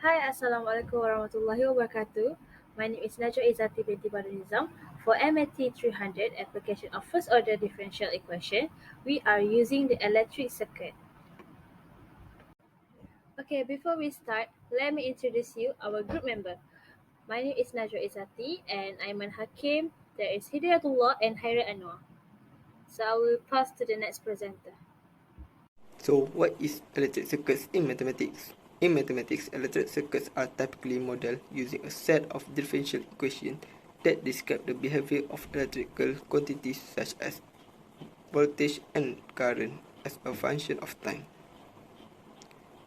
Hi, Assalamualaikum warahmatullahi wabarakatuh. My name is NAJWA IZZATY binti BADRULNIZAM. For MAT300 application of first order differential equation, we are using the electric circuit. Okay, before we start, let me introduce you our group member. My name is NAJWA IZZATY and AIMAN HAKIM. There is HIDAYATULLAH and Hairiel Anuar. So I will pass to the next presenter. So, what is electric circuits in mathematics? In mathematics, electric circuits are typically modeled using a set of differential equations that describe the behavior of electrical quantities such as voltage and current as a function of time.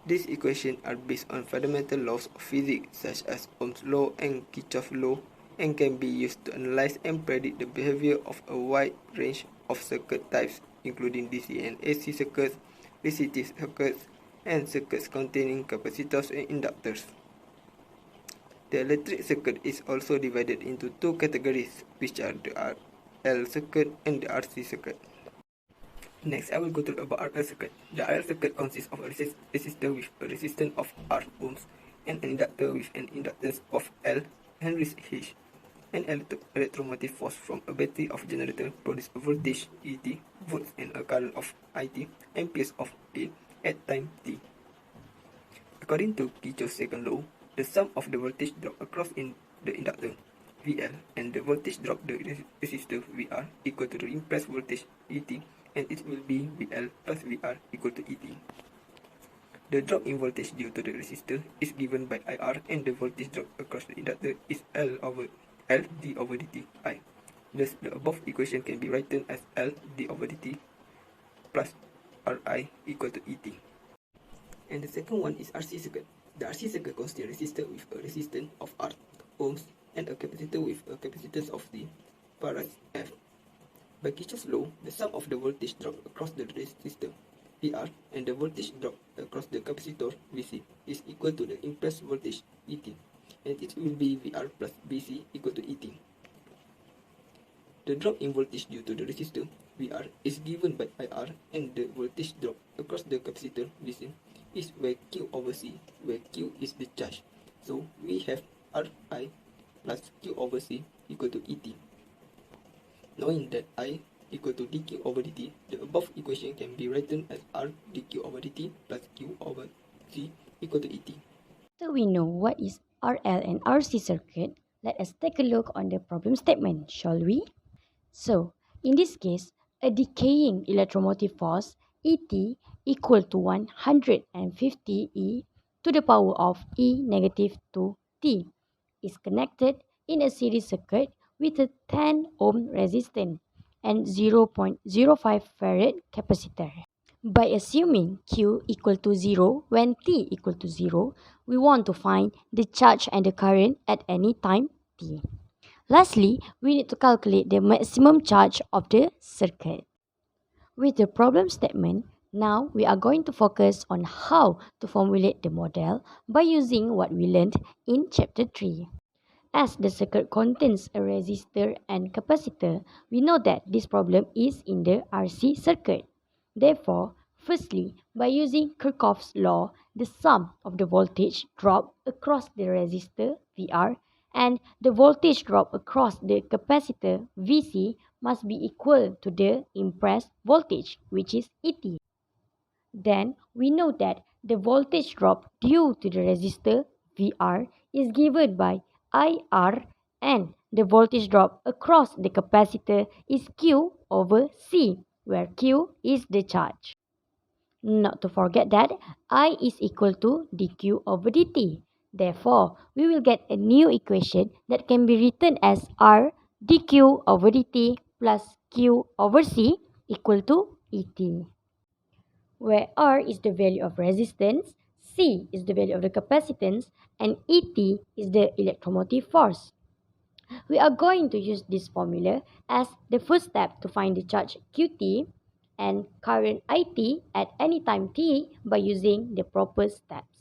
These equations are based on fundamental laws of physics such as Ohm's law and Kirchhoff's law and can be used to analyze and predict the behavior of a wide range of circuit types, including DC and AC circuits, resistive circuits, and circuits containing capacitors and inductors. The electric circuit is also divided into two categories, which are the RL circuit and the RC circuit. Next, I will go through about RL circuit. The RL circuit consists of a resistor with a resistance of R ohms and an inductor with an inductance of L Henry's H. An electromotive force from a battery of generator produces a voltage ET, volts, and a current of IT, amperes of A at time t. According to Kirchhoff's second law, the sum of the voltage drop across in the inductor VL and the voltage drop the resistor VR equal to the impressed voltage ET, and it will be VL plus VR equal to ET. The drop in voltage due to the resistor is given by IR, and the voltage drop across the inductor is L d over dt I. Thus, the above equation can be written as L d over dt plus Ri equal to ET. And the second one is RC circuit. The RC circuit consists a resistor with a resistance of R ohms and a capacitor with a capacitance of the farad F. By Kirchhoff's law, the sum of the voltage drop across the resistor VR and the voltage drop across the capacitor VC is equal to the impressed voltage ET, and it will be VR plus VC equal to ET. The drop in voltage due to the resistor VR is given by IR, and the voltage drop across the capacitor VC is where Q over C, where Q is the charge. So we have Ri plus Q over C equal to ET. Knowing that I equal to dq over dt, the above equation can be written as R dq over dt plus Q over C equal to ET. So we know what is RL and RC circuit. Let us take a look on the problem statement, shall we? So, in this case, a decaying electromotive force ET equal to 150 E to the power of E negative 2T is connected in a series circuit with a 10 ohm resistance and 0.05 farad capacitor. By assuming Q equal to 0 when T equal to 0, we want to find the charge and the current at any time T. Lastly, we need to calculate the maximum charge of the circuit. With the problem statement, now we are going to focus on how to formulate the model by using what we learned in chapter 3. As the circuit contains a resistor and capacitor, we know that this problem is in the RC circuit. Therefore, firstly, by using Kirchhoff's law, the sum of the voltage drop across the resistor VR and the voltage drop across the capacitor VC must be equal to the impressed voltage, which is ET. Then we know that the voltage drop due to the resistor VR is given by IR, and the voltage drop across the capacitor is Q over C, where Q is the charge. Not to forget that I is equal to dq over dt. Therefore, we will get a new equation that can be written as R dq over dt plus Q over C equal to ET, where R is the value of resistance, C is the value of the capacitance, and ET is the electromotive force. We are going to use this formula as the first step to find the charge QT and current IT at any time t by using the proper steps.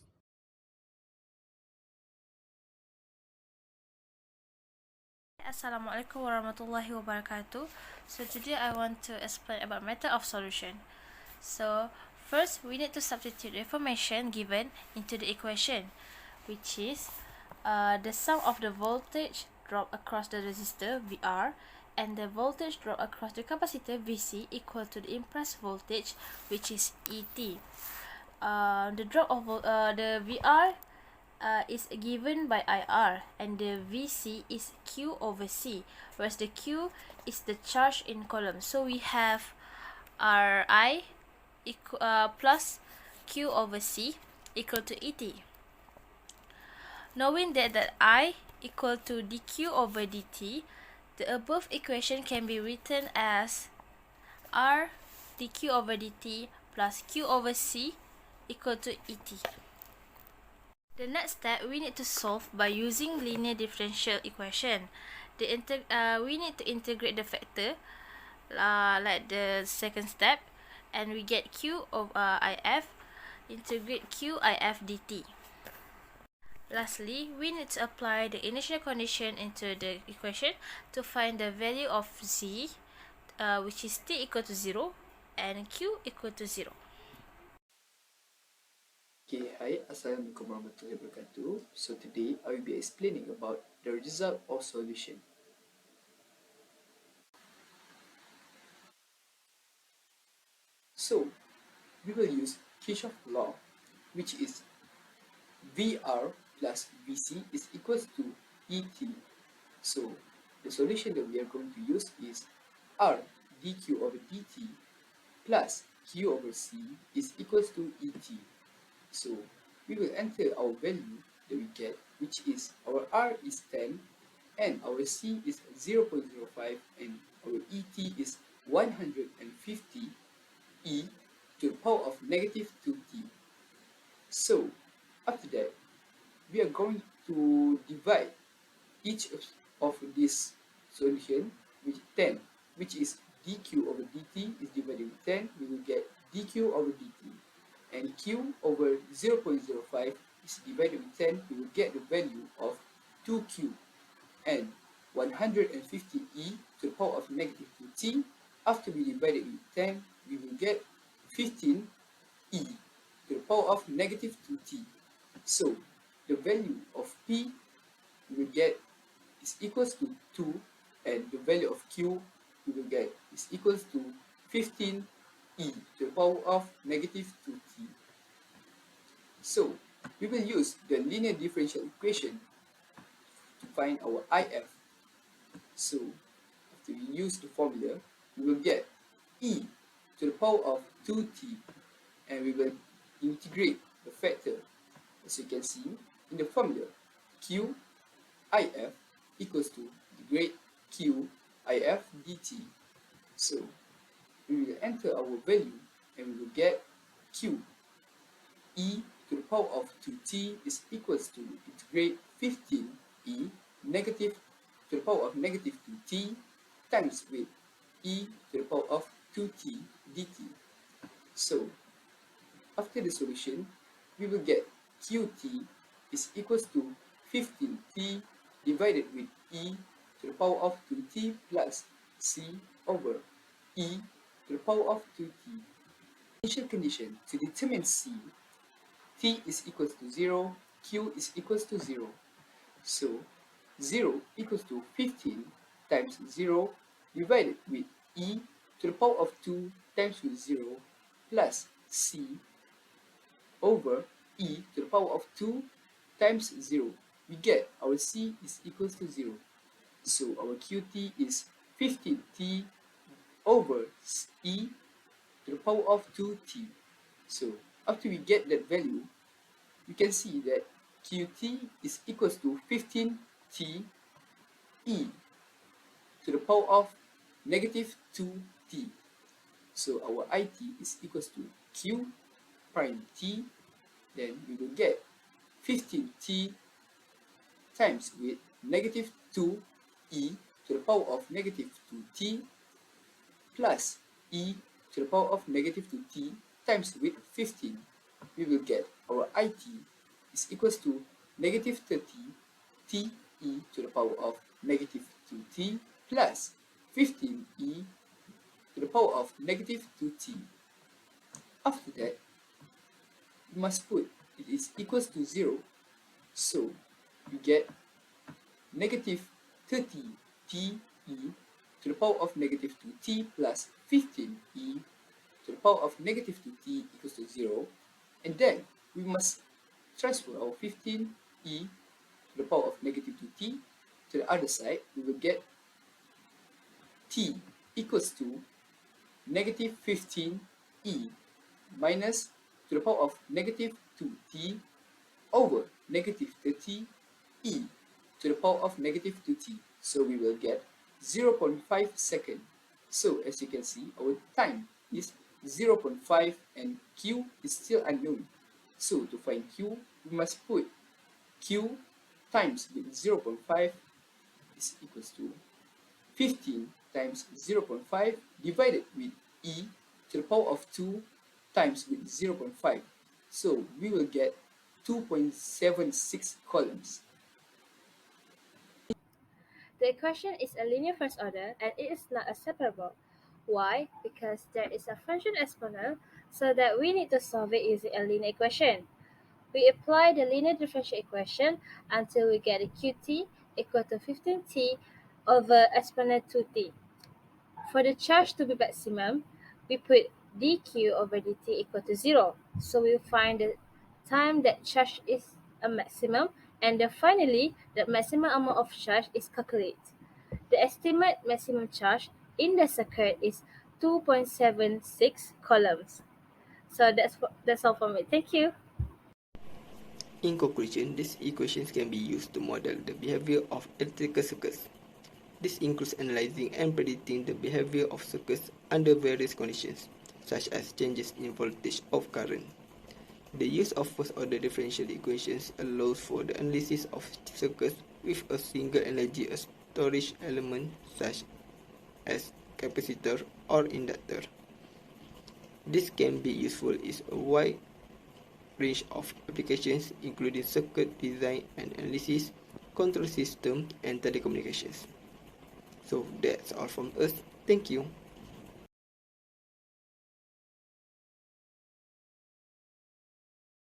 Assalamualaikum warahmatullahi wabarakatuh. So today I want to explain about method of solution. So first we need to substitute the information given into the equation. which is the sum of the voltage drop across the resistor VR and the voltage drop across the capacitor VC equal to the impulse voltage, which is ET. The drop of the VR is given by IR, and the VC is Q over C, whereas the Q is the charge in column. So we have RI plus Q over C equal to ET. Knowing that I equal to dQ over dt, the above equation can be written as R dQ over dt plus Q over C equal to ET. The next step, we need to solve by using linear differential equation. We need to integrate the factor like the second step, and we get Q over IF, integrate Q IF dt. Lastly, we need to apply the initial condition into the equation to find the value of Z, which is T equal to 0 and Q equal to 0. Okay, hi, Assalamualaikum warahmatullahi wabarakatuh. So today I will be explaining about the result of solution. So we will use Kirchhoff's law, which is VR plus VC is equals to ET. So the solution that we are going to use is R dQ over dt plus Q over C is equals to ET. So we will enter our value that we get, which is our R is 10 and our C is 0.05 and our ET is 150 e to the power of negative 2t. So after that, we are going to divide each of this solution with 10, which is dq over dt is divided with 10, we will get dq over dt. And q over 0.05 is divided with 10, we will get the value of 2q. And 150e to the power of negative 2t, after we divide it with 10, we will get 15e to the power of negative 2t. So the value of P we will get is equals to 2, and the value of Q we will get is equals to 15e to the power of negative 2t. So we will use the linear differential equation to find our IF. So after we use the formula, we will get e to the power of 2t, and we will integrate the factor. As you can see in the formula, Q IF equals to integrate Q IF dt. So we will enter our value and we will get Q e to the power of 2t is equals to integrate 15e negative to the power of negative 2t times with e to the power of 2t dt. So after the solution, we will get Qt is equals to 15t divided with e to the power of 2t plus c over e to the power of 2t. Initial condition to determine c, t is equals to 0, q is equals to 0. So 0 equals to 15 times 0 divided with e to the power of 2 times with 0 plus c over e to the power of 2 times 0. We get our c is equals to 0. So our qt is 15t over e to the power of 2t. So after we get that value, we can see that qt is equals to 15t e to the power of negative 2t. So our it is equals to q prime t, then we will get 15t times with negative 2e to the power of negative 2t plus e to the power of negative 2t times with 15. We will get our it is equals to negative 30 t e to the power of negative 2t plus 15e to the power of negative 2t. After that, we must put it is equals to 0 So we get negative 30 T e to the power of negative 2t plus 15 e to the power of negative 2t equals to 0. And then we must transfer our 15 e to the power of negative 2t to the other side. We will get t equals to negative 15 e minus to the power of negative 2t over negative 30 e to the power of negative 2t. So we will get 0.5 second. So as you can see, our time is 0.5 and q is still unknown. So to find q, we must put q times with 0.5 is equals to 15 times 0.5 divided with e to the power of 2 times with 0.5. So we will get 2.76 columns. The equation is a linear first order and it is not a separable. Why? Because there is a function exponent, so that we need to solve it using a linear equation. We apply the linear differential equation until we get a qt equal to 15t over exponent 2t. For the charge to be maximum, we put dq over dt equal to 0. So we find the time that charge is a maximum, and then finally the maximum amount of charge is calculated. The estimate maximum charge in the circuit is 2.76 coulombs. So that's all for me. Thank you. In conclusion, these equations can be used to model the behavior of electrical circuits. This includes analyzing and predicting the behavior of circuits under various conditions, such as changes in voltage of current. The use of first-order differential equations allows for the analysis of circuits with a single energy storage element, such as capacitor or inductor. This can be useful in a wide range of applications, including circuit design and analysis, control system, and telecommunications. So that's all from us. Thank you.